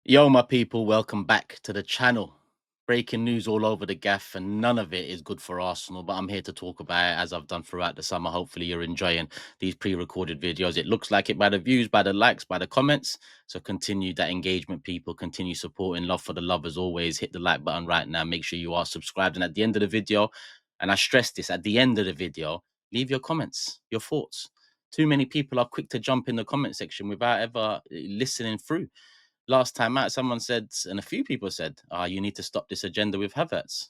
Yo, my people, welcome back to the channel. Breaking news all over the gaff, and none of it is good for Arsenal. But I'm here to talk about it as I've done throughout the summer. Hopefully, you're enjoying these pre recorded videos. It looks like it by the views, by the likes, by the comments. So continue that engagement, people. Continue supporting. Love for the love as always. Hit the like button right now. Make sure you are subscribed. And at the end of the video, and I stress this at the end of the video, leave your comments, your thoughts. Too many people are quick to jump in the comment section without ever listening through. Last time out, someone said, and a few people said, you need to stop this agenda with Havertz.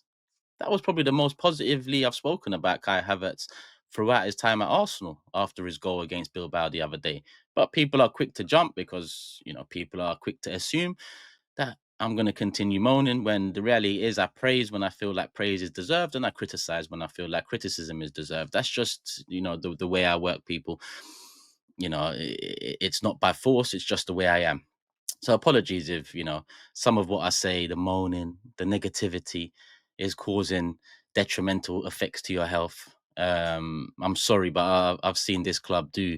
That was probably the most positively I've spoken about Kai Havertz throughout his time at Arsenal after his goal against Bilbao the other day. But people are quick to jump because, people are quick to assume that I'm going to continue moaning when the reality is I praise when I feel like praise is deserved and I criticize when I feel like criticism is deserved. That's just, the way I work, people. It's not by force, it's just the way I am. So apologies if, some of what I say, the moaning, the negativity is causing detrimental effects to your health. I'm sorry, but I've seen this club do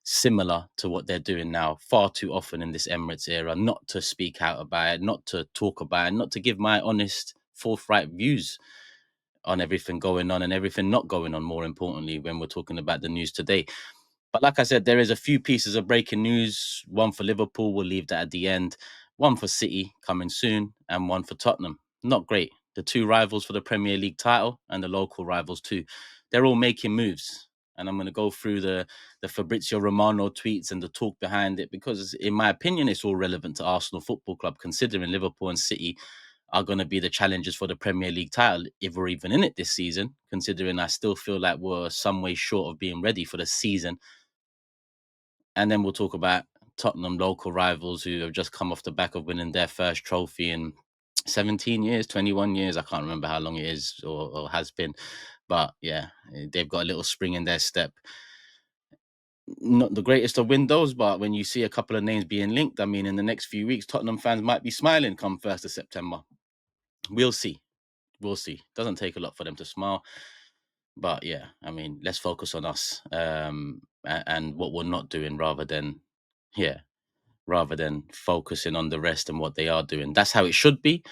similar to what they're doing now far too often in this Emirates era, not to speak out about it, not to talk about it, not to give my honest, forthright views on everything going on and everything not going on, more importantly, when we're talking about the news today. But like I said, there is a few pieces of breaking news. One for Liverpool, we'll leave that at the end. One for City coming soon, and one for Tottenham. Not great. The two rivals for the Premier League title and the local rivals too. They're all making moves. And I'm going to go through the Fabrizio Romano tweets and the talk behind it because, in my opinion, it's all relevant to Arsenal Football Club, considering Liverpool and City are going to be the challengers for the Premier League title, if we're even in it this season, considering I still feel like we're some way short of being ready for the season. And then we'll talk about Tottenham local rivals who have just come off the back of winning their first trophy in 17 years, 21 years. I can't remember how long it is or has been. But yeah, they've got a little spring in their step. Not the greatest of windows, but when you see a couple of names being linked, I mean, in the next few weeks, Tottenham fans might be smiling come 1st of September. We'll see. We'll see. Doesn't take a lot for them to smile. But yeah, I mean, let's focus on us and what we're not doing rather than focusing on the rest and what they are doing. That's how it should be.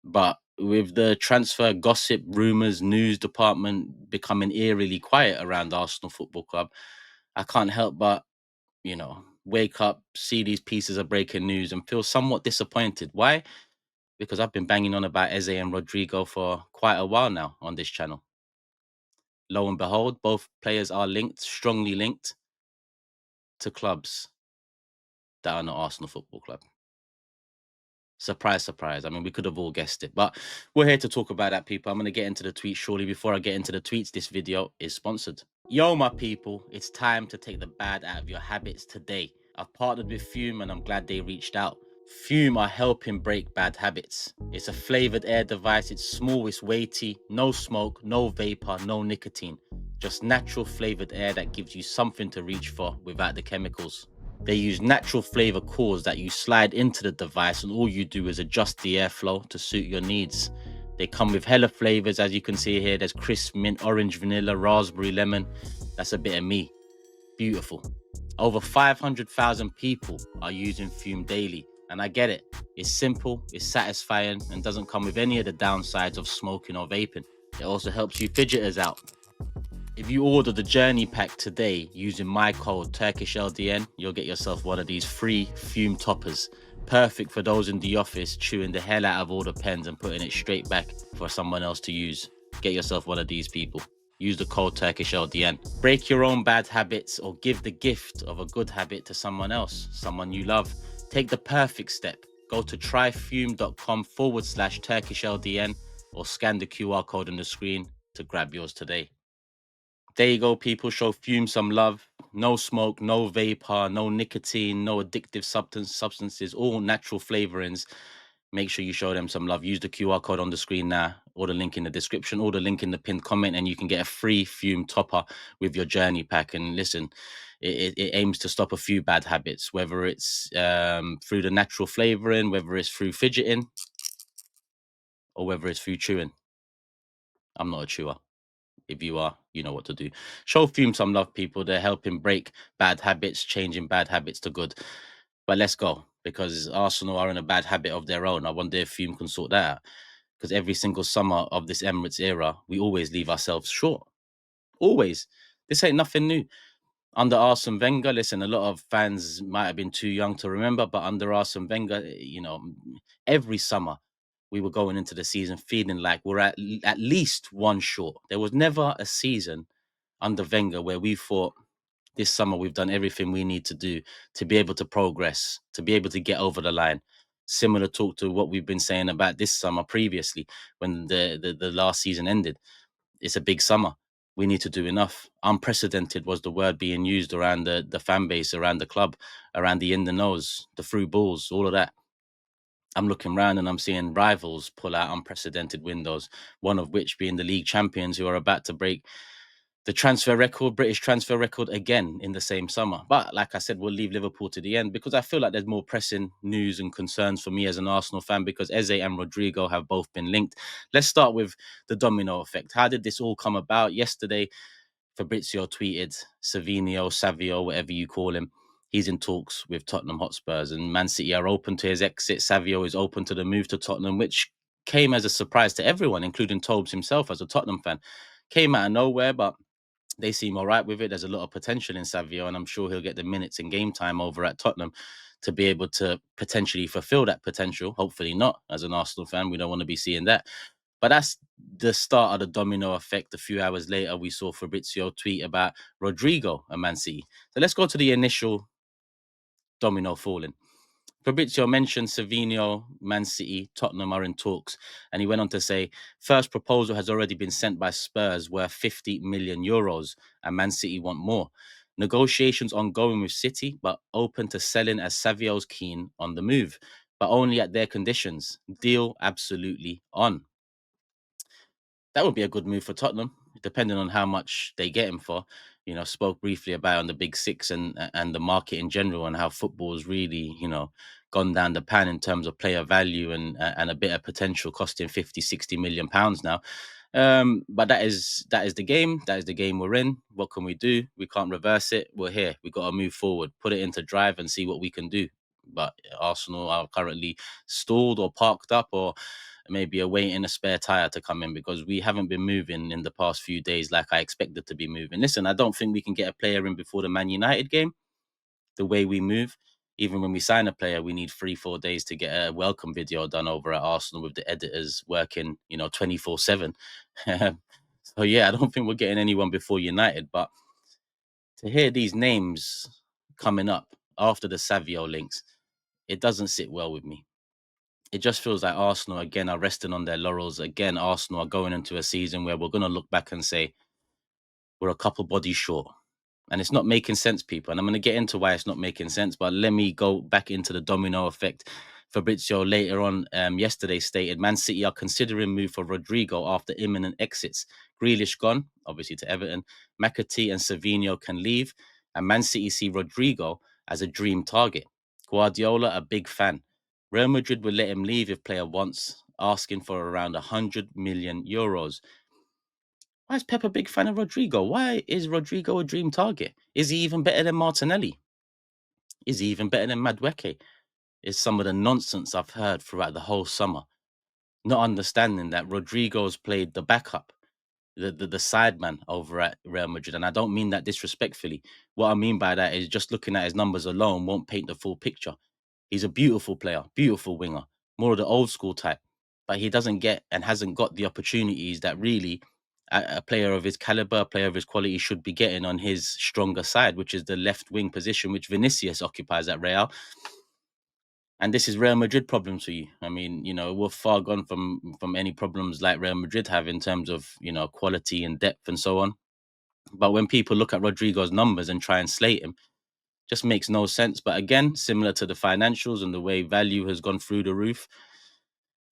But with the transfer gossip, rumours, news department becoming eerily quiet around Arsenal Football Club, I can't help but, wake up, see these pieces of breaking news and feel somewhat disappointed. Why? Because I've been banging on about Eze and Rodrygo for quite a while now on this channel. Lo and behold, both players are linked, strongly linked to clubs that are not Arsenal Football Club. Surprise, surprise. I mean, we could have all guessed it, but we're here to talk about that, people. I'm going to get into the tweets shortly. Before I get into the tweets, this video is sponsored. Yo, my people, it's time to take the bad out of your habits today. I've partnered with Fume and I'm glad they reached out. Fume are helping break bad habits. It's a flavored air device. It's small, it's weighty, no smoke, no vapor, no nicotine. Just natural flavored air that gives you something to reach for without the chemicals. They use natural flavor cores that you slide into the device and all you do is adjust the airflow to suit your needs. They come with hella flavors, as you can see here. There's crisp mint, orange, vanilla, raspberry, lemon. That's a bit of me. Beautiful. Over 500,000 people are using Fume daily. And I get it. It's simple, it's satisfying, and doesn't come with any of the downsides of smoking or vaping. It also helps you fidgeters out. If you order the Journey Pack today using my code TurkishLDN, you'll get yourself one of these free Fume toppers. Perfect for those in the office chewing the hell out of all the pens and putting it straight back for someone else to use. Get yourself one of these, people. Use the code TurkishLDN. Break your own bad habits or give the gift of a good habit to someone else, someone you love. Take the perfect step. Go to tryfume.com/TurkishLDN or scan the QR code on the screen to grab yours today. There you go, people. Show Fume some love. No smoke, no vapor, no nicotine, no addictive substances, all natural flavorings. Make sure you show them some love. Use the QR code on the screen now, or the link in the description, or the link in the pinned comment, and you can get a free Fume topper with your Journey Pack. And listen, it aims to stop a few bad habits, whether it's through the natural flavoring, whether it's through fidgeting, or whether it's through chewing. I'm not a chewer. If you are, you know what to do. Show Fume some love, people. They're helping break bad habits, changing bad habits to good. But let's go, because Arsenal are in a bad habit of their own. I wonder if Fume can sort that out. Because every single summer of this Emirates era, we always leave ourselves short. Always. This ain't nothing new. Under Arsene Wenger, listen, a lot of fans might have been too young to remember, but under Arsene Wenger, every summer we were going into the season feeling like we're at least one short. There was never a season under Wenger where we thought, this summer we've done everything we need to do to be able to progress, to be able to get over the line. Similar talk to what we've been saying about this summer previously, when the last season ended. It's a big summer. We need to do enough. Unprecedented was the word being used around the fan base, around the club, around the in the nose, the through balls, all of that. I'm looking around and I'm seeing rivals pull out unprecedented windows, one of which being the league champions, who are about to break the British transfer record again in the same summer. But like I said, we'll leave Liverpool to the end, because I feel like there's more pressing news and concerns for me as an Arsenal fan, because Eze and Rodrygo have both been linked. Let's start with the domino effect. How did this all come about? Yesterday, Fabrizio tweeted Savio, whatever you call him. He's in talks with Tottenham Hotspurs, and Man City are open to his exit. Savio is open to the move to Tottenham, which came as a surprise to everyone, including Tobes himself as a Tottenham fan. Came out of nowhere, but they seem all right with it. There's a lot of potential in Savio, and I'm sure he'll get the minutes in game time over at Tottenham to be able to potentially fulfill that potential. Hopefully not. As an Arsenal fan, we don't want to be seeing that. But that's the start of the domino effect. A few hours later, we saw Fabrizio tweet about Rodrygo and Man City. So let's go to the initial domino falling. Fabrizio mentioned Savinho, Man City, Tottenham are in talks, and he went on to say, first proposal has already been sent by Spurs worth 50 million euros, and Man City want more. Negotiations ongoing with City, but open to selling as Savio's keen on the move, but only at their conditions. Deal absolutely on. That would be a good move for Tottenham, depending on how much they get him for. Spoke briefly about on the Big Six and the market in general, and how football's really, gone down the pan in terms of player value and a bit of potential, costing 50, 60 million pounds now. But that is the game. That is the game we're in. What can we do? We can't reverse it. We're here. We got to move forward, put it into drive, and see what we can do. But Arsenal are currently stalled or parked up, or maybe awaiting a spare tire to come in, because we haven't been moving in the past few days like I expected to be moving. Listen, I don't think we can get a player in before the Man United game. The way we move, even when we sign a player, we need 3-4 days to get a welcome video done over at Arsenal with the editors working, 24/7. So yeah, I don't think we're getting anyone before United. But to hear these names coming up after the Savio links, it doesn't sit well with me. It just feels like Arsenal again are resting on their laurels. Again, Arsenal are going into a season where we're going to look back and say we're a couple bodies short. And it's not making sense, people. And I'm going to get into why it's not making sense. But let me go back into the domino effect. Fabrizio later on yesterday stated Man City are considering move for Rodrygo after imminent exits. Grealish gone, obviously to Everton. McAtee and Savinho can leave. And Man City see Rodrygo as a dream target. Guardiola, a big fan. Real Madrid will let him leave if player wants, asking for around 100 million euros. Why is Pep a big fan of Rodrygo? Why is Rodrygo a dream target? Is he even better than Martinelli? Is he even better than Madueke? Is some of the nonsense I've heard throughout the whole summer. Not understanding that Rodrygo's played the backup, the sideman over at Real Madrid. And I don't mean that disrespectfully. What I mean by that is just looking at his numbers alone won't paint the full picture. He's a beautiful player, beautiful winger, more of the old school type, but he doesn't get and hasn't got the opportunities that really a player of his caliber, a player of his quality should be getting on his stronger side, which is the left wing position, which Vinicius occupies at Real. And this is Real Madrid problems for you. I mean, we're far gone from any problems like Real Madrid have in terms of, quality and depth and so on. But when people look at Rodrigo's numbers and try and slate him, just makes no sense. But again, similar to the financials and the way value has gone through the roof,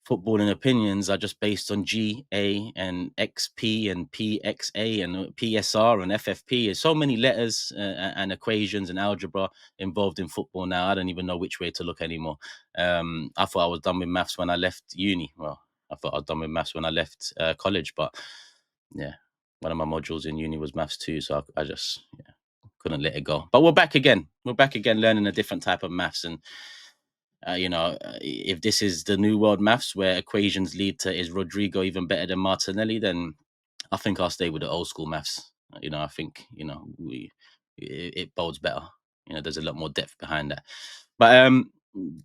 footballing opinions are just based on GA and XP and PXA and PSR and FFP. There's so many letters and equations and algebra involved in football now. I don't even know which way to look anymore. I thought I was done with maths when I left uni. Well, I thought I was done with maths when I left college, but yeah, one of my modules in uni was maths too. So I just couldn't let it go. But we're back again. We're back again, learning a different type of maths. And if this is the new world maths where equations lead to is Rodrygo even better than Martinelli, then I think I'll stay with the old school maths. I think it bodes better. There's a lot more depth behind that. But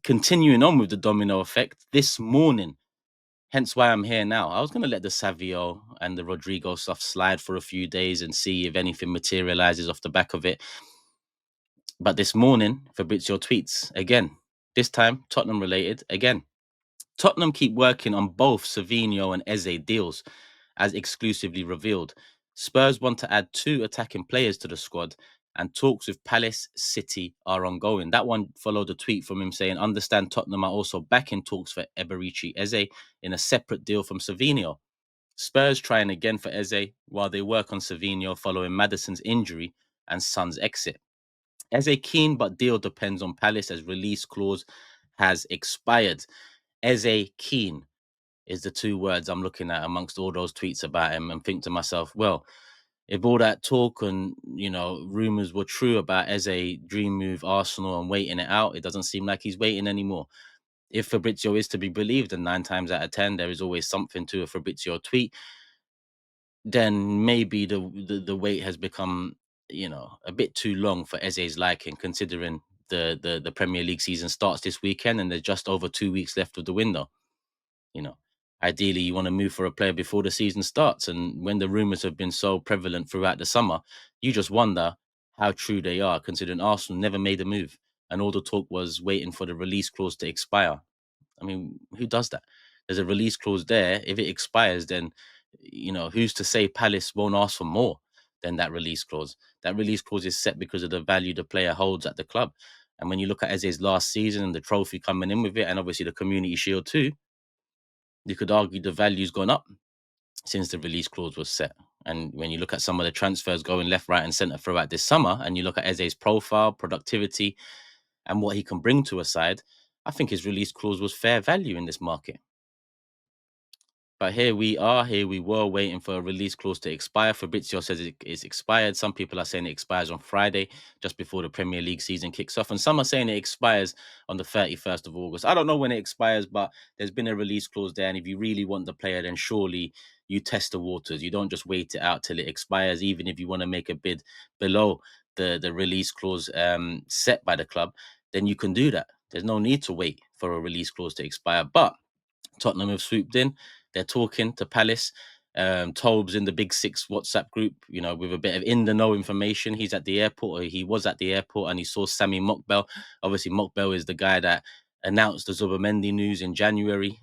continuing on with the domino effect, this morning, hence why I'm here now. I was going to let the Savio and the Rodrigo stuff slide for a few days and see if anything materializes off the back of it. But this morning, Fabrizio tweets again. This time, Tottenham related again. Tottenham keep working on both Savinho and Eze deals, as exclusively revealed. Spurs want to add 2 attacking players to the squad, and talks with Palace City are ongoing. That one followed a tweet from him saying, understand Tottenham are also back in talks for Eberici Eze in a separate deal from Savinho. Spurs trying again for Eze while they work on Savinho following Maddison's injury and Son's exit. Eze keen, but deal depends on Palace as release clause has expired. Eze keen is the 2 words I'm looking at amongst all those tweets about him, and think to myself, well, if all that talk and rumors were true about Eze dream move Arsenal and waiting it out, it doesn't seem like he's waiting anymore. If Fabrizio is to be believed, and 9 times out of 10 there is always something to a Fabrizio tweet, then maybe the wait has become a bit too long for Eze's liking, considering the Premier League season starts this weekend and there's just over 2 weeks left of the window. Ideally you want to move for a player before the season starts, and when the rumors have been so prevalent throughout the summer, you just wonder how true they are, considering Arsenal never made a move and all the talk was waiting for the release clause to expire. I mean, who does that? There's a release clause there. If it expires, then who's to say Palace won't ask for more than that release clause? That release clause is set because of the value the player holds at the club. And when you look at Eze's last season and the trophy coming in with it, and obviously the Community Shield too, you could argue the value's gone up since the release clause was set. And when you look at some of the transfers going left, right, and centre throughout this summer, and you look at Eze's profile, productivity, and what he can bring to a side, I think his release clause was fair value in this market. But here we were waiting for a release clause to expire. Fabrizio says it is expired. Some people are saying it expires on Friday, just before the Premier League season kicks off. And some are saying it expires on the 31st of August. I don't know when it expires, but there's been a release clause there. And if you really want the player, then surely you test the waters. You don't just wait it out till it expires, even if you want to make a bid below the release clause set by the club, then you can do that. There's no need to wait for a release clause to expire. But Tottenham have swooped in. They're talking to Palace. Tobes in the Big Six WhatsApp group, with a bit of in the know information. He's at the airport, or he was at the airport, and he saw Sammy Mokbel. Obviously, Mokbel is the guy that announced the Zubomendi news in January,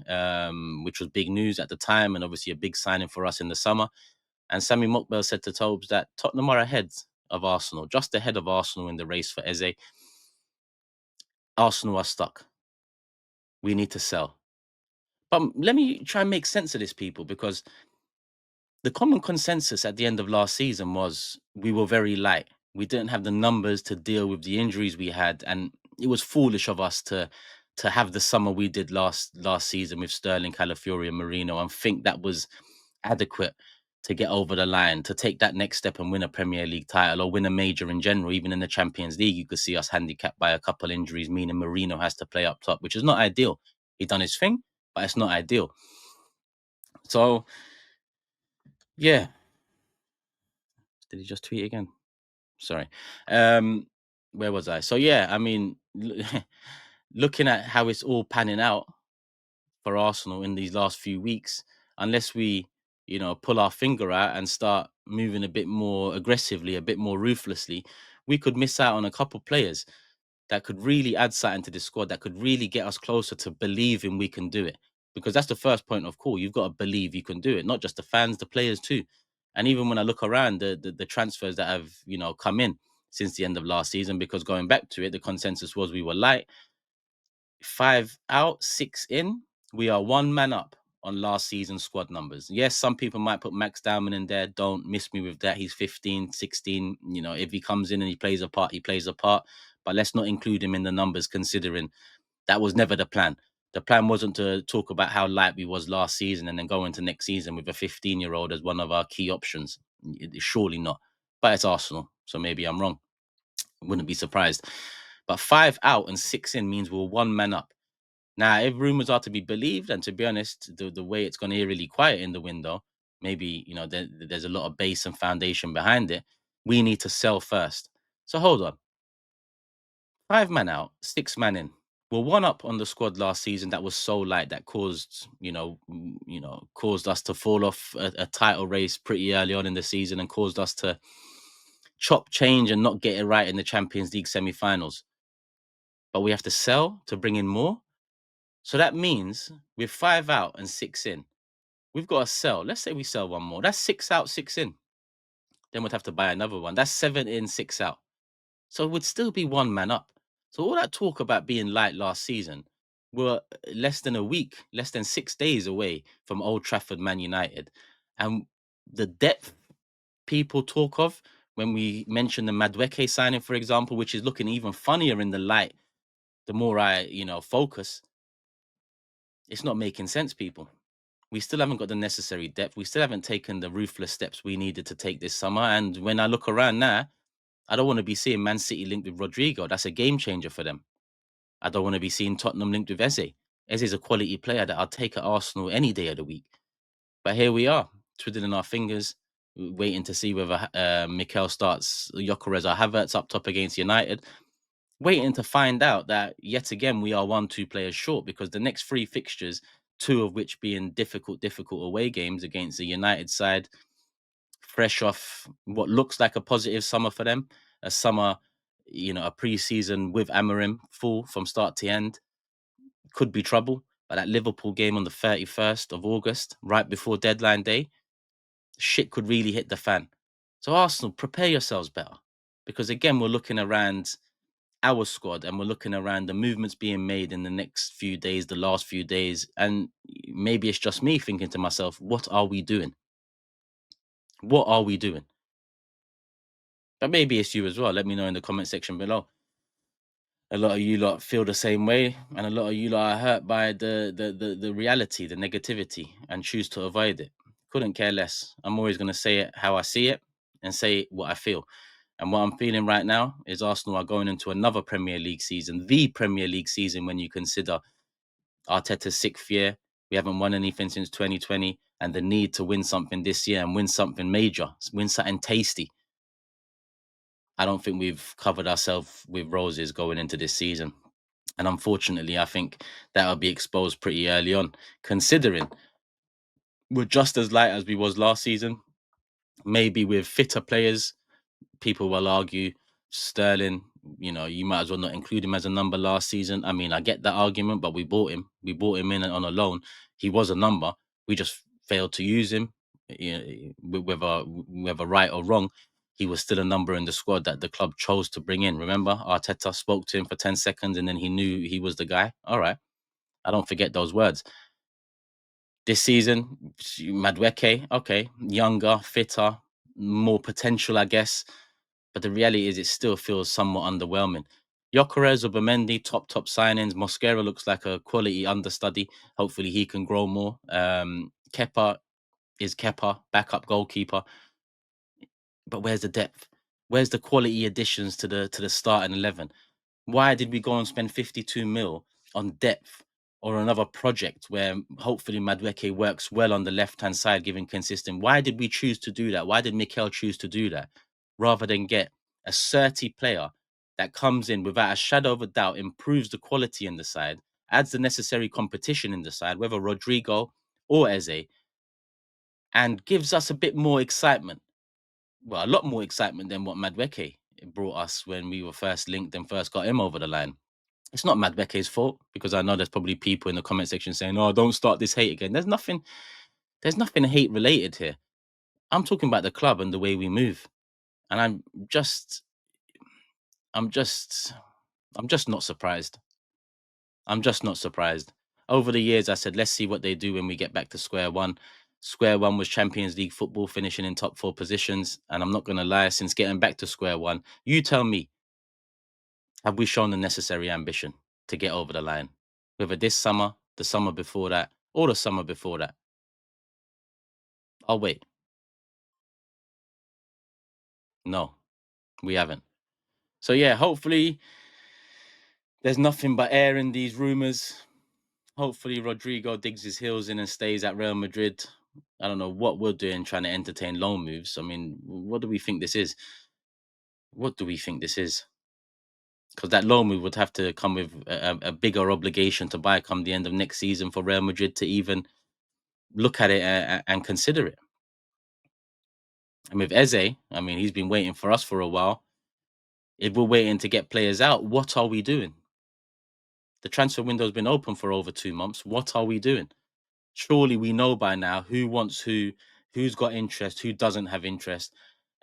which was big news at the time, and obviously a big signing for us in the summer. And Sammy Mokbel said to Tobes that Tottenham are ahead of Arsenal, just ahead of Arsenal in the race for Eze. Arsenal are stuck. We need to sell. But let me try and make sense of this, people, because the common consensus at the end of last season was we were very light. We didn't have the numbers to deal with the injuries we had, and it was foolish of us to have the summer we did last season with Sterling, Calafiori, and Marino, and think that was adequate to get over the line, to take that next step and win a Premier League title or win a major in general. Even in the Champions League, you could see us handicapped by a couple injuries, meaning Marino has to play up top, which is not ideal. He done his thing, but it's not ideal. So, yeah. Did he just tweet again? Sorry. Where was I? So, yeah, I mean, looking at how it's all panning out for Arsenal in these last few weeks, unless we, pull our finger out and start moving a bit more aggressively, a bit more ruthlessly, we could miss out on a couple players that could really add something to the squad, that could really get us closer to believing we can do it. Because that's the first point of call. You've got to believe you can do it, not just the fans, the players too. And even when I look around the transfers that have, come in since the end of last season, because going back to it, the consensus was we were light. 5 out, 6 in. We are 1 man up on last season's squad numbers. Yes, some people might put Max Dowman in there. Don't miss me with that. He's 15, 16. If he comes in and he plays a part, he plays a part. But let's not include him in the numbers, considering that was never the plan. The plan wasn't to talk about how light we was last season and then go into next season with a 15-year-old as one of our key options. Surely not. But it's Arsenal, so maybe I'm wrong. Wouldn't be surprised. But 5 out and 6 in means we're 1 man up. Now, if rumors are to be believed, and to be honest, the way it's gone eerily quiet in the window, maybe there's a lot of base and foundation behind it. We need to sell first. So hold on, 5 man out, 6 man in. We're 1 up on the squad last season that was so light that caused caused us to fall off a title race pretty early on in the season and caused us to chop change and not get it right in the Champions League semi-finals. But we have to sell to bring in more. So that means with 5 out and 6 in, we've got to sell. Let's say we sell one more. That's 6 out, 6 in. Then we'd have to buy another one. That's 7 in, 6 out. So it would still be 1 man up. So all that talk about being light last season, we're less than a week, less than 6 days away from Old Trafford Man United. And the depth people talk of when we mention the Madueke signing, for example, which is looking even funnier in the light, the more I, focus, it's not making sense, people. We still haven't got the necessary depth. We still haven't taken the ruthless steps we needed to take this summer. And when I look around now, I don't want to be seeing Man City linked with Rodrygo. That's a game changer for them. I don't want to be seeing Tottenham linked with Eze. Eze is a quality player that I'll take at Arsenal any day of the week. But here we are, twiddling our fingers, waiting to see whether Mikel starts Gyökeres or Havertz up top against United. Waiting to find out that yet again we are 1-2 players short, because the next 3 fixtures, 2 of which being difficult away games against the United side, fresh off what looks like a positive summer for them, a summer, a pre-season with Amorim full from start to end, could be trouble. But that Liverpool game on the 31st of August, right before deadline day, shit could really hit the fan. So Arsenal, prepare yourselves better, because again, we're looking around our squad and we're looking around the movements being made in the next few days, the last few days, and maybe it's just me thinking to myself, what are we doing? What are we doing? But maybe it's you as well. Let me know in the comment section below. A lot of you lot feel the same way, and a lot of you lot are hurt by the reality, the negativity, and choose to avoid it. Couldn't care less. I'm always going to say it how I see it and say what I feel. And what I'm feeling right now is Arsenal are going into another Premier League season, the Premier League season, when you consider Arteta's 6th year. We haven't won anything since 2020, and the need to win something this year and win something major, win something tasty. I don't think we've covered ourselves with roses going into this season. And unfortunately, I think that'll be exposed pretty early on, considering we're just as light as we was last season, maybe with fitter players. People will argue Sterling, you might as well not include him as a number last season. I mean, I get that argument, but we bought him. We bought him in on a loan. He was a number. We just failed to use him. Whether right or wrong, he was still a number in the squad that the club chose to bring in. Remember, Arteta spoke to him for 10 seconds and then he knew he was the guy. All right. I don't forget those words. This season, Madueke, okay, younger, fitter, more potential, I guess. But the reality is, it still feels somewhat underwhelming. Gyökeres or Bamendi, top signings. Mosquera looks like a quality understudy. Hopefully, he can grow more. Kepa is Kepa, backup goalkeeper. But where's the depth? Where's the quality additions to the starting 11? Why did we go and spend 52 mil on depth or another project where hopefully Madueke works well on the left-hand side, giving consistent? Why did we choose to do that? Why did Mikel choose to do that? Rather than get a 30 player that comes in without a shadow of a doubt, improves the quality in the side, adds the necessary competition in the side, whether Rodrygo or Eze, and gives us a bit more excitement. Well, a lot more excitement than what Madueke brought us when we were first linked and first got him over the line. It's not Madueke's fault, because I know there's probably people in the comment section saying, "Oh, don't start this hate again." There's nothing hate related here. I'm talking about the club and the way we move, and I'm just, I'm just not surprised. I'm just not surprised. Over the years, I said, let's see what they do when we get back to square one. Square one was Champions League football, finishing in top 4 positions. And I'm not going to lie, since getting back to square one, you tell me, have we shown the necessary ambition to get over the line? Whether this summer, the summer before that, or the summer before that. I'll wait. No, we haven't. So yeah, hopefully there's nothing but air in these rumors. Hopefully Rodrygo digs his heels in and stays at Real Madrid. I don't know what we're doing trying to entertain loan moves. I mean, what do we think this is? What do we think this is? Because that loan move would have to come with a bigger obligation to buy come the end of next season for Real Madrid to even look at it and consider it. And with Eze, I mean, he's been waiting for us for a while. If we're waiting to get players out, what are we doing? The transfer window's been open for over 2 months. What are we doing? Surely we know by now who wants who, who's got interest, who doesn't have interest.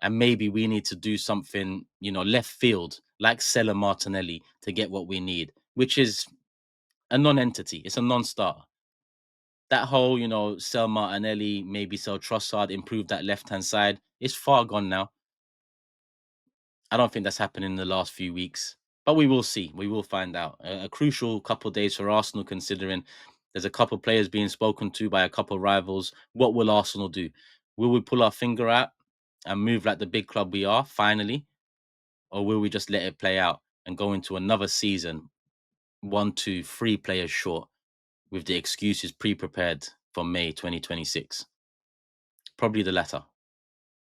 And maybe we need to do something, left field, like sell Martinelli to get what we need, which is a non-entity. It's a non-starter. That whole, sell Martinelli, maybe sell Trossard, improve that left-hand side, it's far gone now. I don't think that's happened in the last few weeks, but we will see. We will find out. A crucial couple of days for Arsenal, considering there's a couple of players being spoken to by a couple of rivals. What will Arsenal do? Will we pull our finger out and move like the big club we are finally, or will we just let it play out and go into another season, 1, 2, 3 players short, with the excuses pre-prepared for May 2026? Probably the latter.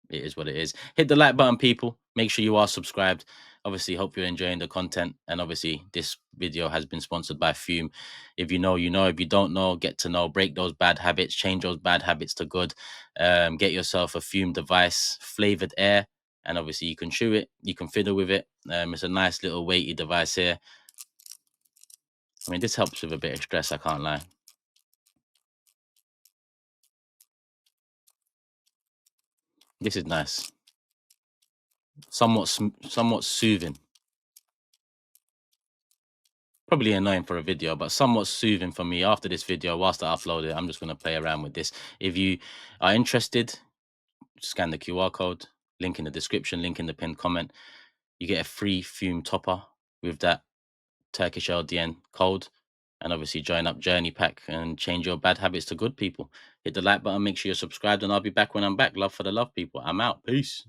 It is what it is. Hit the like button, people. Make sure you are subscribed. Obviously, hope you're enjoying the content. And obviously, this video has been sponsored by Fume. If you know, you know. If you don't know, get to know. Break those bad habits. Change those bad habits to good. Get yourself a Fume device, flavored air. And obviously, you can chew it. You can fiddle with it. It's a nice little weighty device here. I mean, this helps with a bit of stress, I can't lie. This is nice. Somewhat soothing. Probably annoying for a video, but somewhat soothing for me. After this video, whilst I upload it, I'm just going to play around with this. If you are interested, scan the QR code, link in the description, link in the pinned comment. You get a free Fume topper with that Turkish LDN code. And obviously join up Journey Pack and change your bad habits to good, people. Hit the like button, make sure you're subscribed, and I'll be back when I'm back. Love for the love, people. I'm out. Peace.